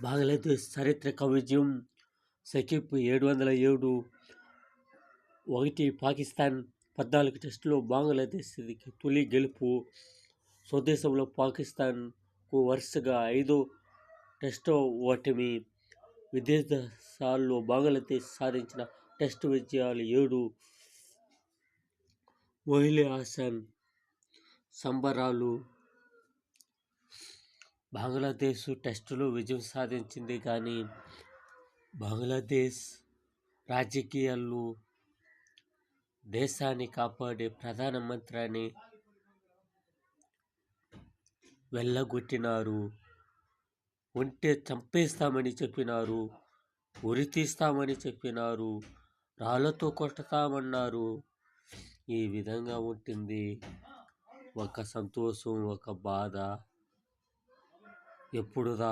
బంగ్లాదేశ్ చారిత్రక విజయం షకీబ్ 707-1 పాకిస్తాన్ 14 టెస్టుల్లో బంగ్లాదేశ్ తొలి గెలుపు. స్వదేశంలో పాకిస్తాన్కు వరుసగా 5వ టెస్టు ఓటమి. విదేశాల్లో బంగ్లాదేశ్ సాధించిన టెస్టు విజయాలు 7. మొయిన్ హసన్ సంబరాలు. బంగ్లాదేశ్ టెస్టులో విజయం సాధించింది కానీ బంగ్లాదేశ్ రాజకీయాల్లో దేశాన్ని కాపాడే ప్రధానమంత్రిని వెళ్ళగొట్టినారు. ఉంటే చంపేస్తామని చెప్పినారు. ఉరి తీస్తామని చెప్పినారు. రాళ్లతో కొడతామన్నారు. ఈ విధంగా ఉంటుంది. ఒక సంతోషం, ఒక బాధ. ఎప్పుడు